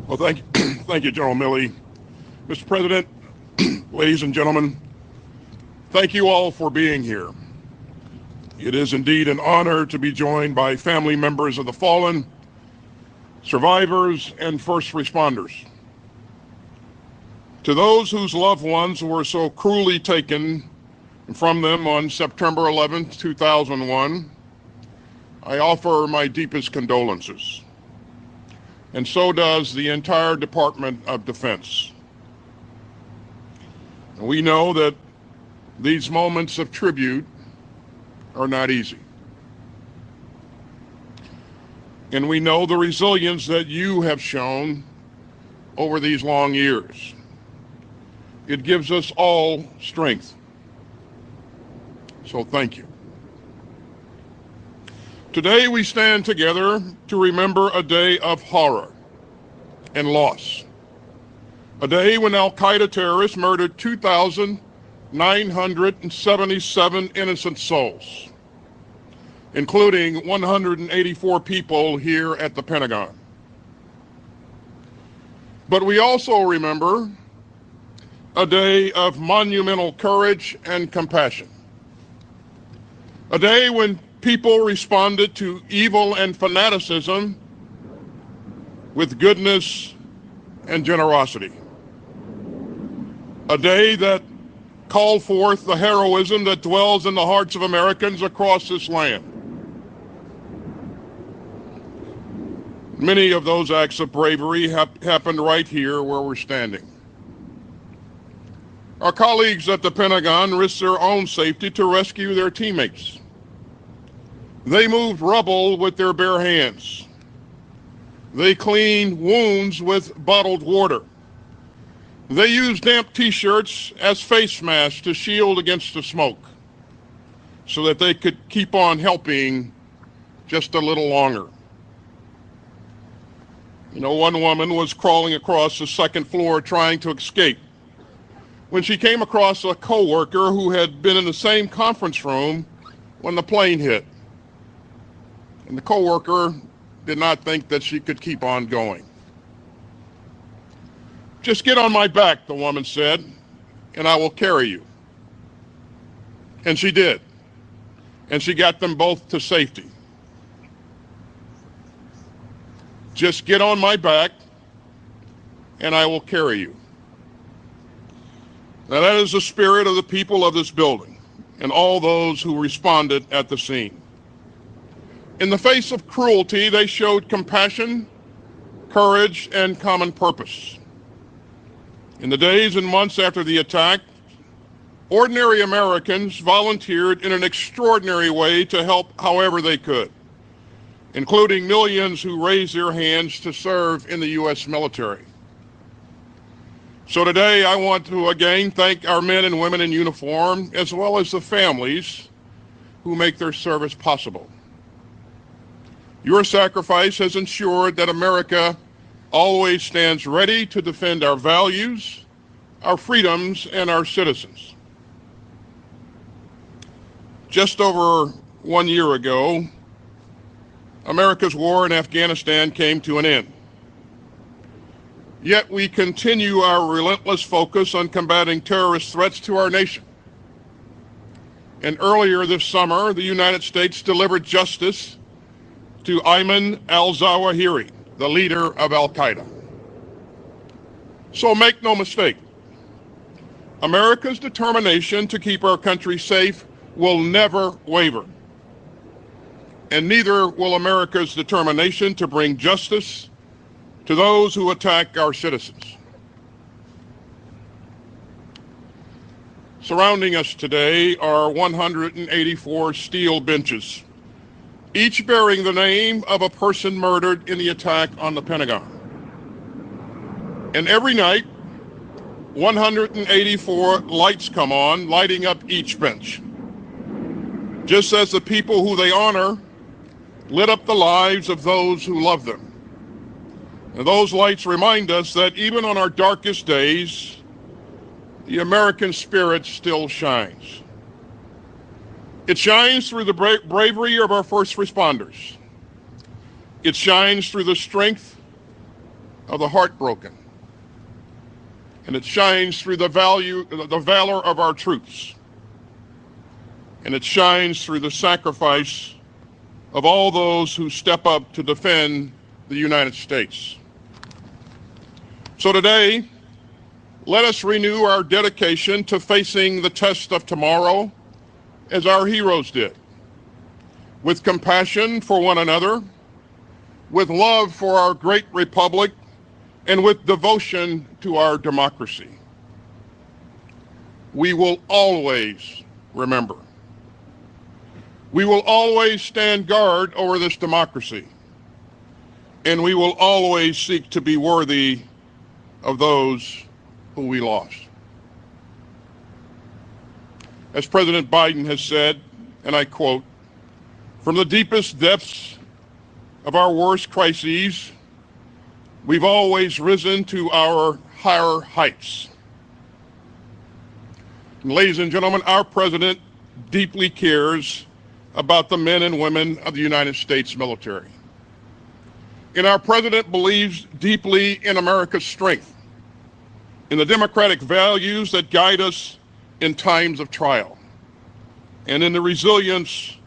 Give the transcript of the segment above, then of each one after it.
Well, thank you, General Milley. Mr. President, ladies and gentlemen, thank you all for being here. It is indeed an honor to be joined by family members of the fallen, survivors, and first responders. To those whose loved ones were so cruelly taken from them on September 11, 2001, I offer my deepest condolences. And so does the entire Department of Defense. We know that these moments of tribute are not easy. And we know the resilience that you have shown over these long years. It gives us all strength. So thank you. Today we stand together to remember a day of horror and loss. A day when Al-Qaeda terrorists murdered 2,977 innocent souls, including 184 people here at the Pentagon. But we also remember a day of monumental courage and compassion. A day when people responded to evil and fanaticism with goodness and generosity. A day that called forth the heroism that dwells in the hearts of Americans across this land. Many of those acts of bravery happened right here where we're standing. Our colleagues at the Pentagon risked their own safety to rescue their teammates. They moved rubble with their bare hands. They cleaned wounds with bottled water. They used damp t-shirts as face masks to shield against the smoke so that they could keep on helping just a little longer. You know, one woman was crawling across the second floor trying to escape when she came across a coworker who had been in the same conference room when the plane hit. And the coworker did not think that she could keep on going. "Just get on my back," the woman said, "and I will carry you." And she did. And she got them both to safety. "Just get on my back, and I will carry you." Now that is the spirit of the people of this building and all those who responded at the scene. In the face of cruelty, they showed compassion, courage, and common purpose. In the days and months after the attack, ordinary Americans volunteered in an extraordinary way to help however they could, including millions who raised their hands to serve in the U.S. military. So today I want to again thank our men and women in uniform, as well as the families who make their service possible. Your sacrifice has ensured that America always stands ready to defend our values, our freedoms, and our citizens. Just over 1 year ago, America's war in Afghanistan came to an end. Yet we continue our relentless focus on combating terrorist threats to our nation. And earlier this summer, the United States delivered justice to Ayman al-Zawahiri, the leader of Al-Qaeda. So make no mistake, America's determination to keep our country safe will never waver. And neither will America's determination to bring justice to those who attack our citizens. Surrounding us today are 184 steel benches, each bearing the name of a person murdered in the attack on the Pentagon. And every night, 184 lights come on, lighting up each bench, just as the people who they honor lit up the lives of those who love them. And those lights remind us that even on our darkest days, the American spirit still shines. It shines through the bravery of our first responders. It shines through the strength of the heartbroken, and it shines through the valor of our troops, and it shines through the sacrifice of all those who step up to defend the United States. So today, let us renew our dedication to facing the test of tomorrow as our heroes did, with compassion for one another, with love for our great republic, and with devotion to our democracy. We will always remember. We will always stand guard over this democracy, and we will always seek to be worthy of those who we lost. As President Biden has said, and I quote, "From the deepest depths of our worst crises, we've always risen to our higher heights." And ladies and gentlemen, our president deeply cares about the men and women of the United States military. And our president believes deeply in America's strength, in the democratic values that guide us in times of trial, and in the resilience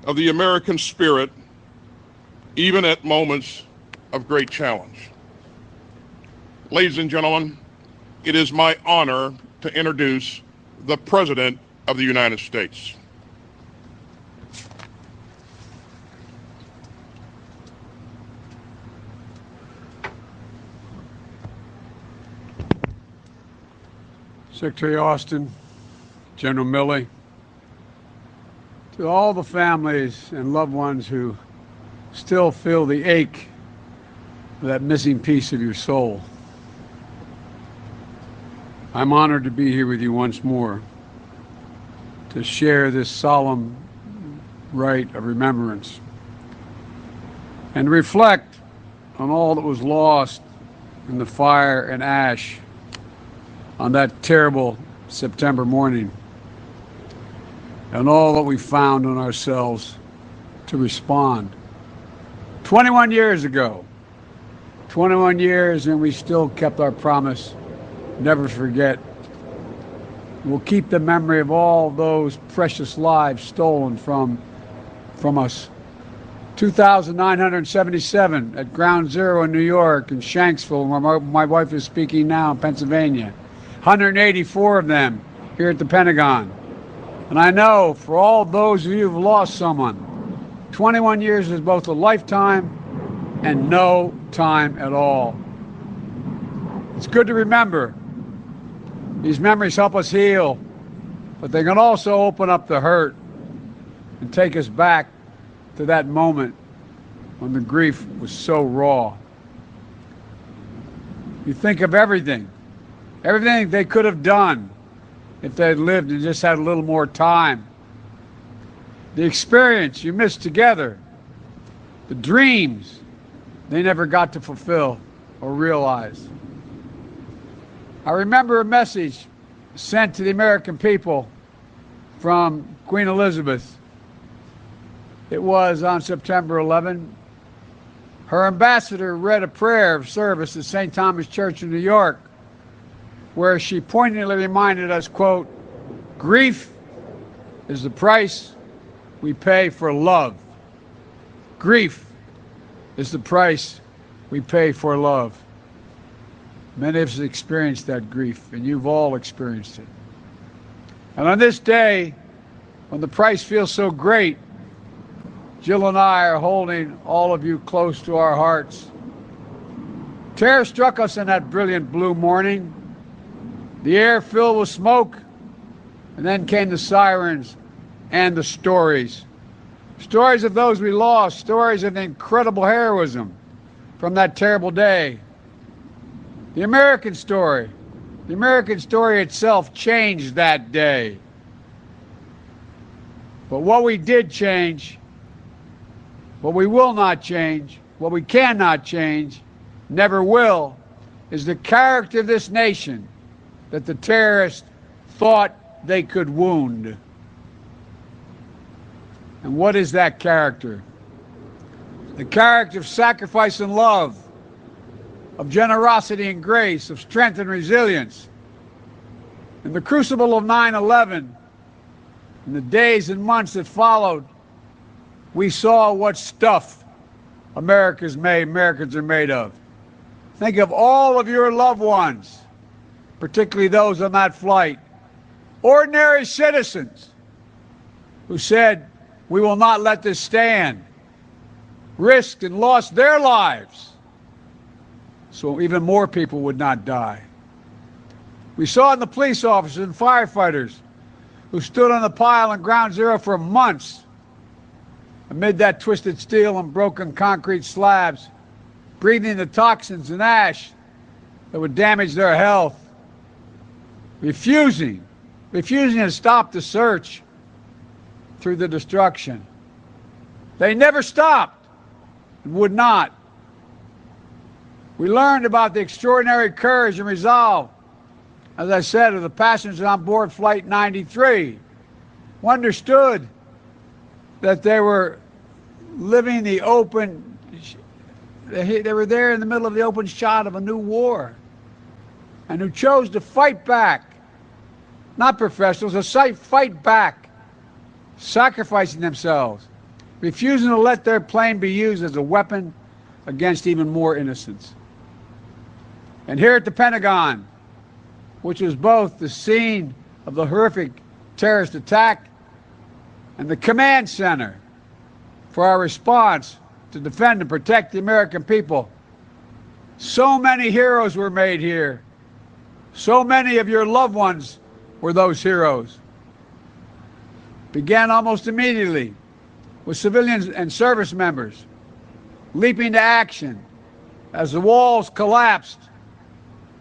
of the American spirit, even at moments of great challenge. Ladies and gentlemen, it is my honor to introduce the President of the United States. Secretary Austin, General Milley, to all the families and loved ones who still feel the ache of that missing piece of your soul, I'm honored to be here with you once more to share this solemn rite of remembrance and reflect on all that was lost in the fire and ash on that terrible September morning, and all that we found in ourselves to respond. 21 years ago, 21 years, and we still kept our promise, never forget. We'll keep the memory of all those precious lives stolen from us. 2,977 at Ground Zero in New York, and Shanksville, where my wife is speaking now, in Pennsylvania. 184 of them here at the Pentagon. And I know for all those of you who've lost someone, 21 years is both a lifetime and no time at all. It's good to remember. These memories help us heal, but they can also open up the hurt and take us back to that moment when the grief was so raw. You think of everything they could have done if they had lived and just had a little more time. The experience you missed together, the dreams they never got to fulfill or realize. I remember a message sent to the American people from Queen Elizabeth. It was on September 11. Her ambassador read a prayer of service at St. Thomas Church in New York, where she poignantly reminded us, quote, "Grief is the price we pay for love. Grief is the price we pay for love." Many of us experienced that grief, and you've all experienced it. And on this day, when the price feels so great, Jill and I are holding all of you close to our hearts. Terror struck us in that brilliant blue morning. The air filled with smoke, and then came the sirens and the stories. Stories of those we lost, stories of incredible heroism from that terrible day. The American story itself changed that day. But what we did change, what we will not change, what we cannot change, never will, is the character of this nation that the terrorists thought they could wound. And what is that character? The character of sacrifice and love, of generosity and grace, of strength and resilience. In the crucible of 9/11, in the days and months that followed, we saw what stuff Americans are made of. Think of all of your loved ones, particularly those on that flight, ordinary citizens who said, "We will not let this stand," risked and lost their lives so even more people would not die. We saw in the police officers and firefighters who stood on the pile on Ground Zero for months amid that twisted steel and broken concrete slabs, breathing the toxins and ash that would damage their health, refusing to stop the search through the destruction. They never stopped and would not. We learned about the extraordinary courage and resolve, as I said, of the passengers on board Flight 93, who understood that they were living the open, they were there in the middle of the open shot of a new war, and who chose to fight back. Not professionals, fight back, sacrificing themselves, refusing to let their plane be used as a weapon against even more innocents. And here at the Pentagon, which was both the scene of the horrific terrorist attack and the command center for our response to defend and protect the American people, so many heroes were made here. So many of your loved ones were those heroes. Began almost immediately with civilians and service members leaping to action as the walls collapsed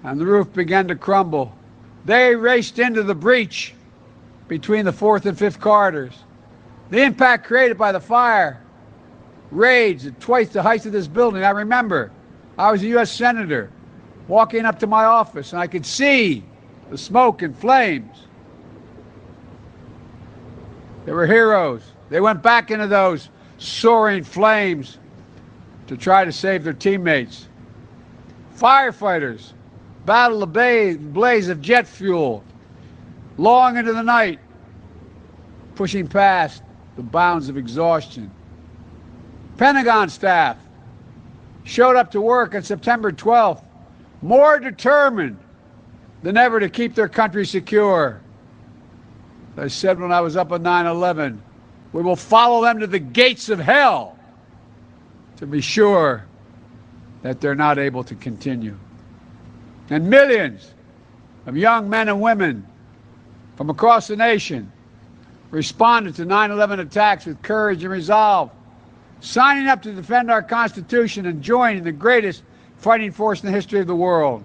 and the roof began to crumble. They raced into the breach between the 4th and 5th corridors. The impact created by the fire raged at twice the height of this building. I remember I was a U.S. Senator walking up to my office, and I could see the smoke and flames. They were heroes. They went back into those soaring flames to try to save their teammates. Firefighters battled the blaze of jet fuel long into the night, pushing past the bounds of exhaustion. Pentagon staff showed up to work on September 12th, more determined than ever to keep their country secure. As I said when I was up on 9/11, we will follow them to the gates of hell to be sure that they're not able to continue. And millions of young men and women from across the nation responded to 9/11 attacks with courage and resolve, signing up to defend our Constitution and joining the greatest fighting force in the history of the world.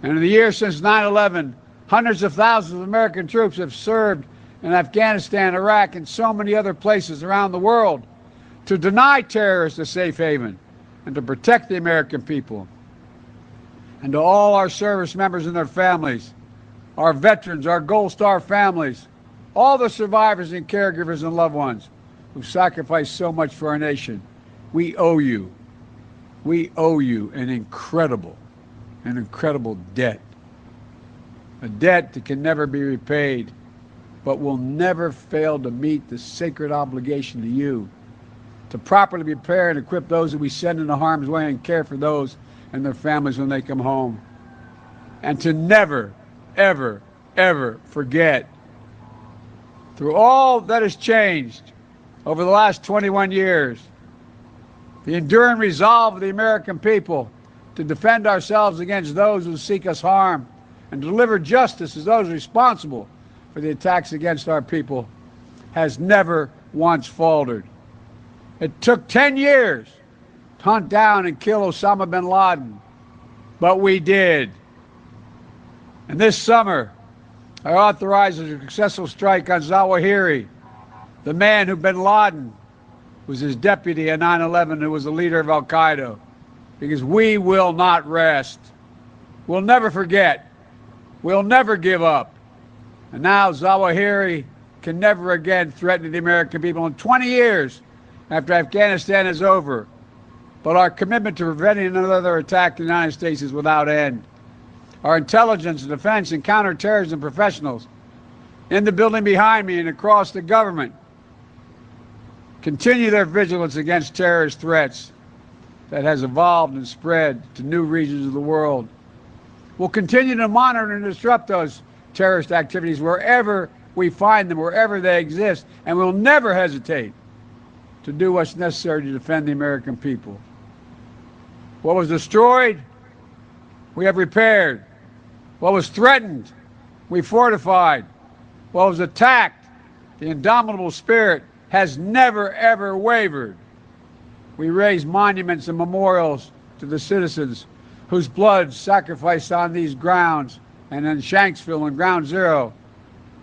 And in the years since 9/11, hundreds of thousands of American troops have served in Afghanistan, Iraq, and so many other places around the world to deny terrorists a safe haven and to protect the American people. And to all our service members and their families, our veterans, our Gold Star families, all the survivors and caregivers and loved ones who sacrificed so much for our nation, we owe you an incredible debt. A debt that can never be repaid, but will never fail to meet the sacred obligation to you to properly prepare and equip those that we send into harm's way and care for those and their families when they come home. And to never, ever, ever forget, through all that has changed over the last 21 years, the enduring resolve of the American people to defend ourselves against those who seek us harm and deliver justice to those responsible for the attacks against our people has never once faltered. It took 10 years to hunt down and kill Osama bin Laden, but we did. And this summer, I authorized a successful strike on Zawahiri, the man who bin Laden was his deputy at 9/11, who was the leader of Al-Qaeda, because we will not rest. We'll never forget. We'll never give up. And now Zawahiri can never again threaten the American people. In 20 years after Afghanistan is over, but our commitment to preventing another attack in the United States is without end. Our intelligence, defense, and counterterrorism professionals in the building behind me and across the government continue their vigilance against terrorist threats that has evolved and spread to new regions of the world. We'll continue to monitor and disrupt those terrorist activities wherever we find them, wherever they exist, and we'll never hesitate to do what's necessary to defend the American people. What was destroyed, we have repaired. What was threatened, we fortified. What was attacked, the indomitable spirit has never, ever wavered. We raise monuments and memorials to the citizens whose blood sacrificed on these grounds and in Shanksville and Ground Zero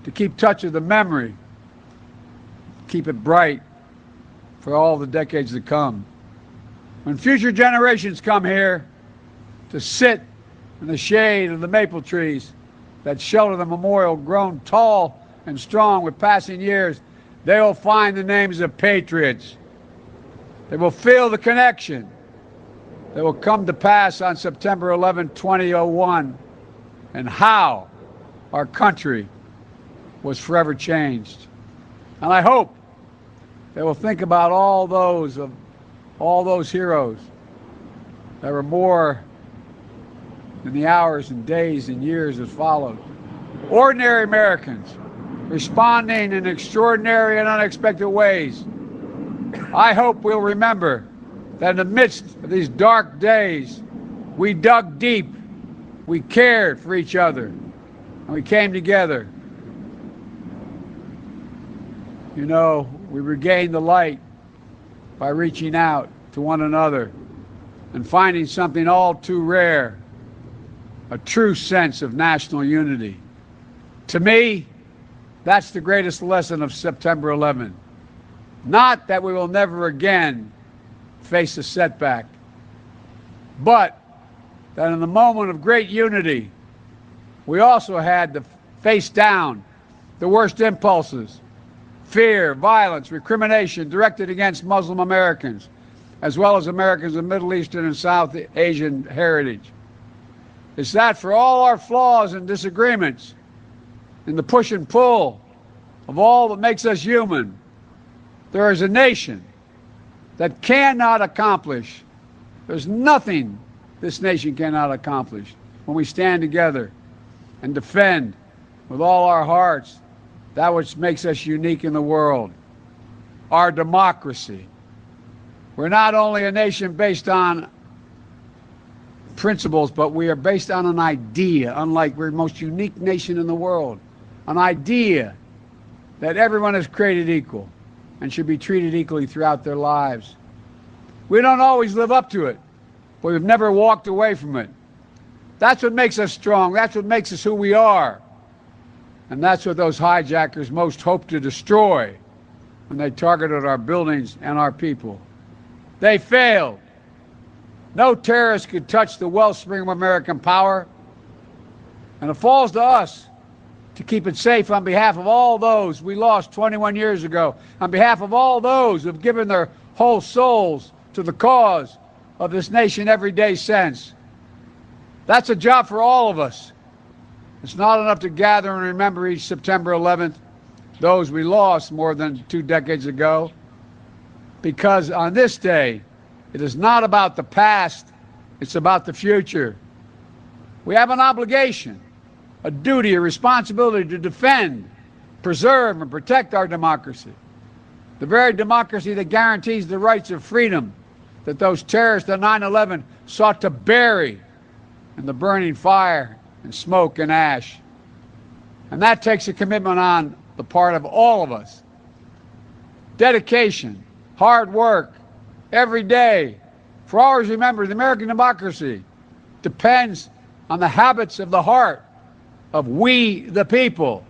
to keep touch of the memory, keep it bright for all the decades to come. When future generations come here to sit in the shade of the maple trees that shelter the memorial, grown tall and strong with passing years, they will find the names of patriots. They will feel the connection that will come to pass on September 11, 2001, and how our country was forever changed. And I hope they will think about all those heroes that were more than the hours and days and years that followed. Ordinary Americans responding in extraordinary and unexpected ways. I hope we'll remember that in the midst of these dark days, we dug deep, we cared for each other, and we came together. You know, we regained the light by reaching out to one another and finding something all too rare, a true sense of national unity. To me, that's the greatest lesson of September 11. Not that we will never again face a setback, but that in the moment of great unity, we also had to face down the worst impulses, fear, violence, recrimination directed against Muslim Americans, as well as Americans of Middle Eastern and South Asian heritage. It's that for all our flaws and disagreements, in the push and pull of all that makes us human, there is a nation that cannot accomplish. There's nothing this nation cannot accomplish when we stand together and defend with all our hearts that which makes us unique in the world, our democracy. We're not only a nation based on principles, but we are based on an idea, unlike we're the most unique nation in the world, an idea that everyone is created equal and should be treated equally throughout their lives. We don't always live up to it, but we've never walked away from it. That's what makes us strong. That's what makes us who we are. And that's what those hijackers most hoped to destroy when they targeted our buildings and our people. They failed. No terrorist could touch the wellspring of American power. And it falls to us to keep it safe on behalf of all those we lost 21 years ago, on behalf of all those who have given their whole souls to the cause of this nation every day since. That's a job for all of us. It's not enough to gather and remember each September 11th those we lost more than 2 decades ago, because on this day, it is not about the past, it's about the future. We have an obligation, a duty, a responsibility to defend, preserve, and protect our democracy. The very democracy that guarantees the rights of freedom that those terrorists on 9/11 sought to bury in the burning fire and smoke and ash. And that takes a commitment on the part of all of us. Dedication, hard work, every day. For always remember, the American democracy depends on the habits of the heart of we the people.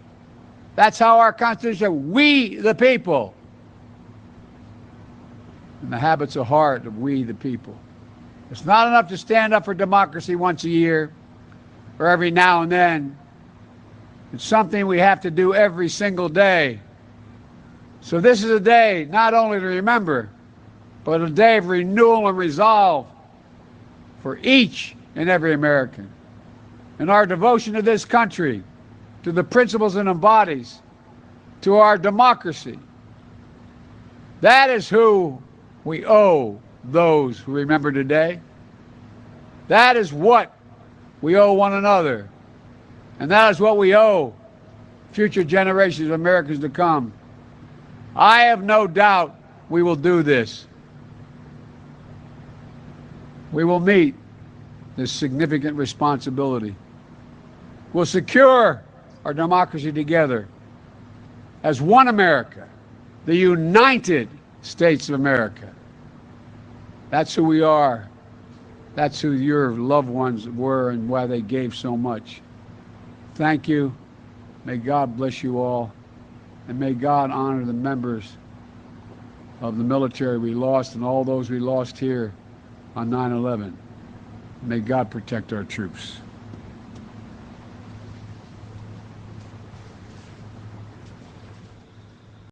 That's how our Constitution says, we the people. And the habits of heart of we the people. It's not enough to stand up for democracy once a year or every now and then. It's something we have to do every single day. So this is a day not only to remember, but a day of renewal and resolve for each and every American. And our devotion to this country, to the principles it embodies, to our democracy, that is who we owe those who remember today. That is what we owe one another. And that is what we owe future generations of Americans to come. I have no doubt we will do this. We will meet this significant responsibility. We'll secure our democracy together as one America, the United States of America. That's who we are. That's who your loved ones were and why they gave so much. Thank you. May God bless you all. And may God honor the members of the military we lost and all those we lost here on 9/11. May God protect our troops.